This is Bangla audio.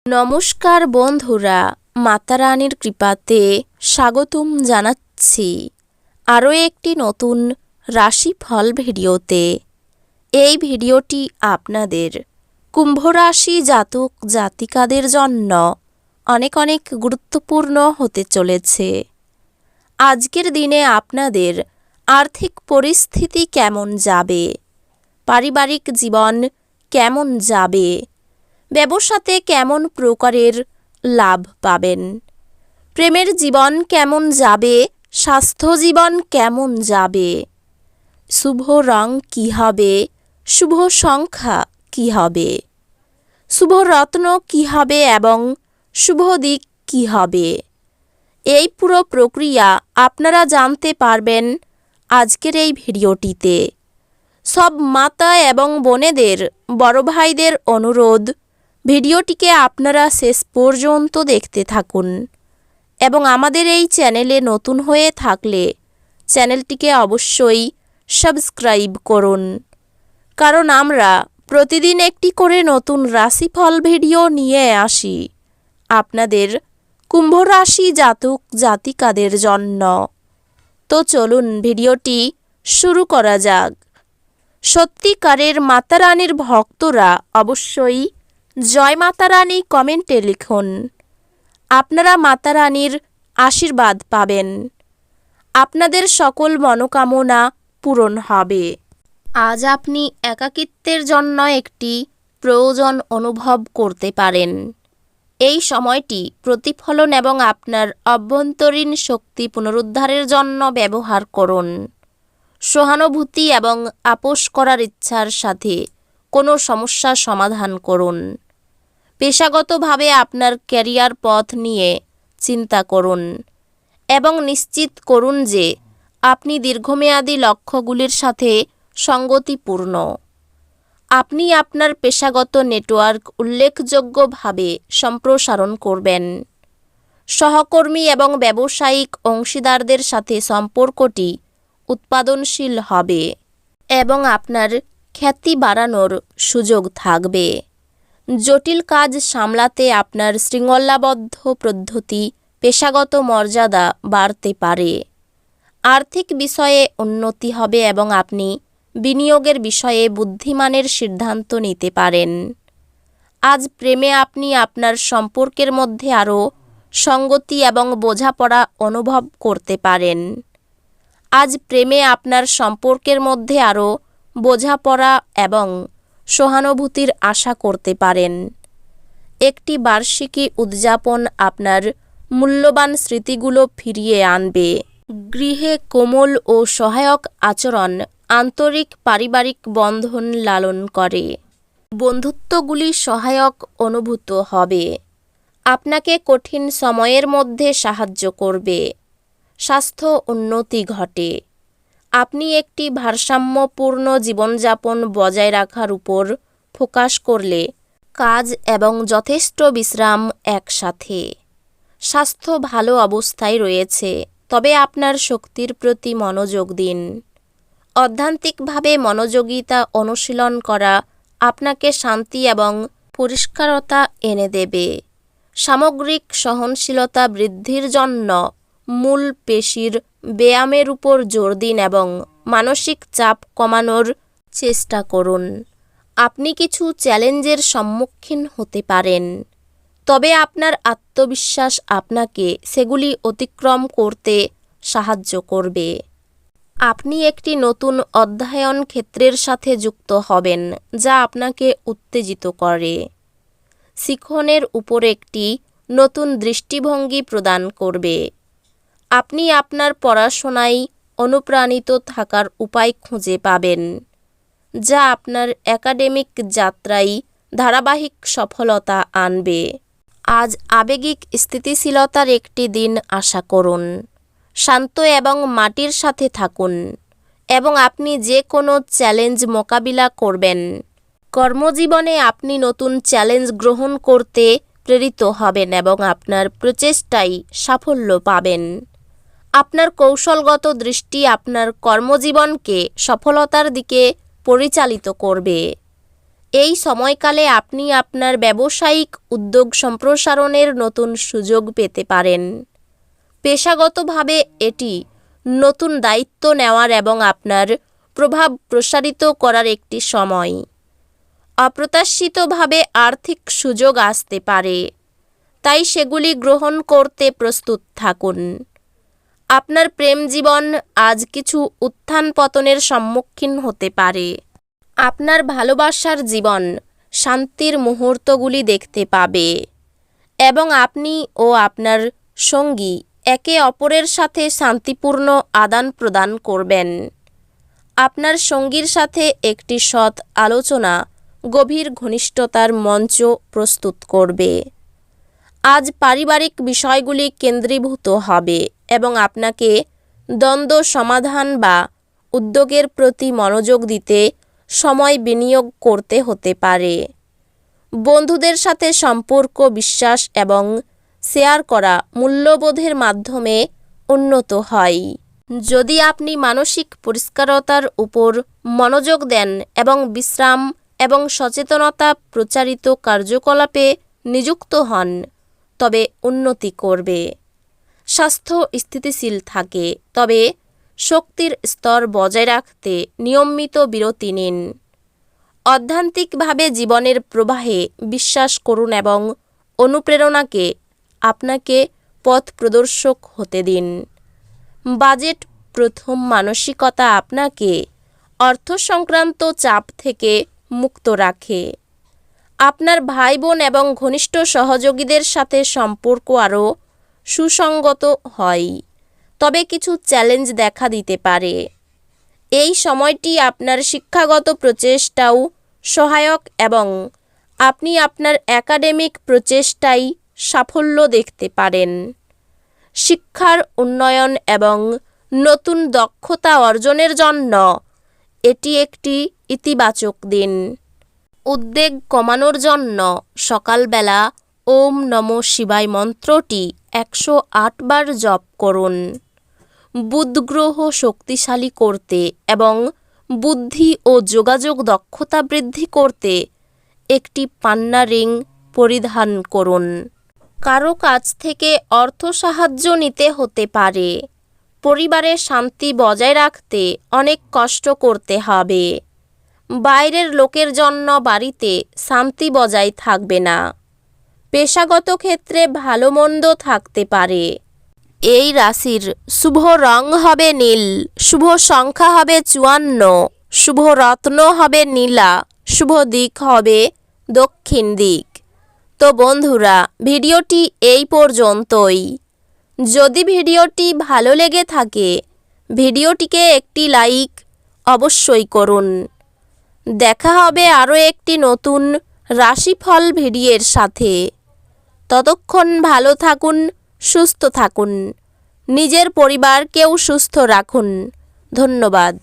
নমস্কার বন্ধুরা, মাতা রানীর কৃপাতে স্বাগতম জানাচ্ছি আরও একটি নতুন রাশিফল ভিডিওতে। এই ভিডিওটি আপনাদের কুম্ভ রাশি জাতক জাতিকাদের জন্য অনেক অনেক গুরুত্বপূর্ণ হতে চলেছে। আজকের দিনে আপনাদের আর্থিক পরিস্থিতি কেমন যাবে, পারিবারিক জীবন কেমন যাবে, ব্যবসাতে কেমন প্রকারের লাভ পাবেন, প্রেমের জীবন কেমন যাবে, স্বাস্থ্য জীবন কেমন যাবে, শুভ রং কী হবে, শুভ সংখ্যা কী হবে, শুভ রত্ন কী হবে এবং শুভ দিক কী হবে, এই পুরো প্রক্রিয়া আপনারা জানতে পারবেন আজকের এই ভিডিওটিতে। সব মাতা এবং বোনেদের, বড় ভাইদের অনুরোধ, ভিডিওটিকে আপনারা শেষ পর্যন্ত দেখতে থাকুন এবং আমাদের এই চ্যানেলে নতুন হয়ে থাকলে চ্যানেলটিকে অবশ্যই সাবস্ক্রাইব করুন, কারণ আমরা প্রতিদিন একটি করে নতুন রাশিফল ভিডিও নিয়ে আসি আপনাদের কুম্ভ রাশি জাতক জাতিকাদের জন্য। তো চলুন ভিডিওটি শুরু করা যাক। সত্যিকারের মাতা রানীর ভক্তরা অবশ্যই জয় মাতা রানী কমেন্টে লিখুন। আপনারা মাতা রানীর আশীর্বাদ পাবেন, আপনাদের সকল মনোকামনা পূরণ হবে। আজ আপনি একাকিত্বের জন্য একটি প্রয়োজন অনুভব করতে পারেন। এই সময়টি প্রতিফলন এবং আপনার অভ্যন্তরীণ শক্তি পুনরুদ্ধারের জন্য ব্যবহার করুন। সহানুভূতি এবং আপোষ করার ইচ্ছার সাথে কোনো সমস্যার সমাধান করুন। পেশাগতভাবে আপনার ক্যারিয়ার পথ নিয়ে চিন্তা করুন এবং নিশ্চিত করুন যে আপনি দীর্ঘমেয়াদী লক্ষ্যগুলির সাথে সঙ্গতিপূর্ণ। আপনি আপনার পেশাগত নেটওয়ার্ক উল্লেখযোগ্যভাবে সম্প্রসারণ করবেন। সহকর্মী এবং ব্যবসায়িক অংশীদারদের সাথে সম্পর্কটি উৎপাদনশীল হবে এবং আপনার খ্যাতি বাড়ানোর সুযোগ থাকবে। জটিল কাজ সামলাতে আপনার শৃঙ্খলাবদ্ধ পদ্ধতি, পেশাগত মর্যাদা বাড়তে পারে। আর্থিক বিষয়ে উন্নতি হবে এবং আপনি বিনিয়োগের বিষয়ে বুদ্ধিমানের সিদ্ধান্ত নিতে পারেন। আজ প্রেমে আপনি আপনার সম্পর্কের মধ্যে আরও সঙ্গতি এবং বোঝাপড়া অনুভব করতে পারেন। আজ প্রেমে আপনার সম্পর্কের মধ্যে আরও বোঝাপড়া এবং সহানুভূতির আশা করতে পারেন। একটি বার্ষিকী উদযাপন আপনার মূল্যবান স্মৃতিগুলো ফিরিয়ে আনবে। গৃহে কোমল ও সহায়ক আচরণ আন্তরিক পারিবারিক বন্ধন লালন করে। বন্ধুত্বগুলি সহায়ক অনুভূত হবে, আপনাকে কঠিন সময়ের মধ্যে সাহায্য করবে। স্বাস্থ্য উন্নতি ঘটে। আপনি একটি ভারসাম্যপূর্ণ জীবনযাপন বজায় রাখার উপর ফোকাস করলে কাজ এবং যথেষ্ট বিশ্রাম একসাথে। স্বাস্থ্য ভালো অবস্থায় রয়েছে, তবে আপনার শক্তির প্রতি মনোযোগ দিন। অধ্যাত্মিকভাবে মনোযোগিতা অনুশীলন করা আপনাকে শান্তি এবং পরিষ্কারতা এনে দেবে। সামগ্রিক সহনশীলতা বৃদ্ধির জন্য মূল পেশির ব্যায়ামের উপর জোর দিন এবং মানসিক চাপ কমানোর চেষ্টা করুন। আপনি কিছু চ্যালেঞ্জের সম্মুখীন হতে পারেন, তবে আপনার আত্মবিশ্বাস আপনাকে সেগুলি অতিক্রম করতে সাহায্য করবে। আপনি একটি নতুন অধ্যয়ন ক্ষেত্রের সাথে যুক্ত হবেন যা আপনাকে উত্তেজিত করে। শিখনের উপর একটি নতুন দৃষ্টিভঙ্গি প্রদান করবে। আপনি আপনার পড়াশোনায় অনুপ্রাণিত থাকার উপায় খুঁজে পাবেন, যা আপনার একাডেমিক যাত্রায় ধারাবাহিক সফলতা আনবে। আজ আবেগিক স্থিতিশীলতার একটি দিন আশা করুন। শান্ত এবং মাটির সাথে থাকুন এবং আপনি যে কোনো চ্যালেঞ্জ মোকাবিলা করবেন। কর্মজীবনে আপনি নতুন চ্যালেঞ্জ গ্রহণ করতে প্রেরিত হবেন এবং আপনার প্রচেষ্টায় সাফল্য পাবেন। আপনার কৌশলগত দৃষ্টি আপনার কর্মজীবনকে সফলতার দিকে পরিচালিত করবে। এই সময়কালে আপনি আপনার ব্যবসায়িক উদ্যোগ সম্প্রসারণের নতুন সুযোগ পেতে পারেন। পেশাগতভাবে এটি নতুন দায়িত্ব নেওয়ার এবং আপনার প্রভাব প্রসারিত করার একটি সময়। অপ্রত্যাশিতভাবে আর্থিক সুযোগ আসতে পারে, তাই সেগুলি গ্রহণ করতে প্রস্তুত থাকুন। আপনার প্রেম জীবন আজ কিছু উত্থান পতনের সম্মুখীন হতে পারে। আপনার ভালোবাসার জীবন শান্তির মুহূর্তগুলি দেখতে পাবে এবং আপনি ও আপনার সঙ্গী একে অপরের সাথে শান্তিপূর্ণ আদান প্রদান করবেন। আপনার সঙ্গীর সাথে একটি সৎ আলোচনা গভীর ঘনিষ্ঠতার মঞ্চ প্রস্তুত করবে। আজ পারিবারিক বিষয়গুলি কেন্দ্রীভূত হবে এবং আপনাকে দ্বন্দ্ব সমাধান বা উদ্যোগের প্রতি মনোযোগ দিতে সময় বিনিয়োগ করতে হতে পারে। বন্ধুদের সাথে সম্পর্ক বিশ্বাস এবং শেয়ার করা মূল্যবোধের মাধ্যমে উন্নত হয়। যদি আপনি মানসিক পরিষ্কারতার উপর মনোযোগ দেন এবং বিশ্রাম এবং সচেতনতা প্রচারিত কার্যকলাপে নিযুক্ত হন, তবে উন্নতি করবে। স্বাস্থ্য স্থিতিশীল থাকে, তবে শক্তির স্তর বজায় রাখতে নিয়মিত বিরতি নিন। অধ্যাত্মিকভাবে জীবনের প্রবাহে বিশ্বাস করুন এবং অনুপ্রেরণাকে আপনাকে পথ প্রদর্শক হতে দিন। বাজেট প্রথম মানসিকতা আপনাকে অর্থ সংক্রান্ত চাপ থেকে মুক্ত রাখে। আপনার ভাই বোন এবং ঘনিষ্ঠ সহযোগীদের সাথে সম্পর্ক আরও সুসংগত হয়, তবে কিছু চ্যালেঞ্জ দেখা দিতে পারে। এই সময়টি আপনার শিক্ষাগত প্রচেষ্টাও সহায়ক এবং আপনি আপনার একাডেমিক প্রচেষ্টায় সাফল্য দেখতে পারেন। শিক্ষার উন্নয়ন এবং নতুন দক্ষতা অর্জনের জন্য এটি একটি ইতিবাচক দিন। উদ্বেগ কমানোর জন্য সকালবেলা ওম নমঃ শিবায় মন্ত্রটি 108 বার জপ করুন। বুধ গ্রহ শক্তিশালী করতে এবং বুদ্ধি ও যোগাযোগ দক্ষতা বৃদ্ধি করতে একটি পান্না রিং পরিধান করুন। কারো কাছ থেকে অর্থ সাহায্য নিতে হতে পারে। পরিবারে শান্তি বজায় রাখতে অনেক কষ্ট করতে হবে। বাইরের লোকের জন্য বাড়িতে শান্তি বজায় থাকবে না। পেশাগত ক্ষেত্রে ভালো মন্দ থাকতে পারে। এই রাশির শুভ রং হবে নীল, শুভ সংখ্যা হবে 54, শুভ রত্ন হবে নীলা, শুভ দিক হবে দক্ষিণ দিক। তো বন্ধুরা, ভিডিওটি এই পর্যন্তই। যদি ভিডিওটি ভালো লেগে থাকে, ভিডিওটিকে একটি লাইক অবশ্যই করুন। দেখা হবে আরও একটি নতুন রাশিফল ভিডিওর সাথে। ততক্ষণ ভালো থাকুন, সুস্থ থাকুন, নিজের পরিবারকেও সুস্থ রাখুন। ধন্যবাদ।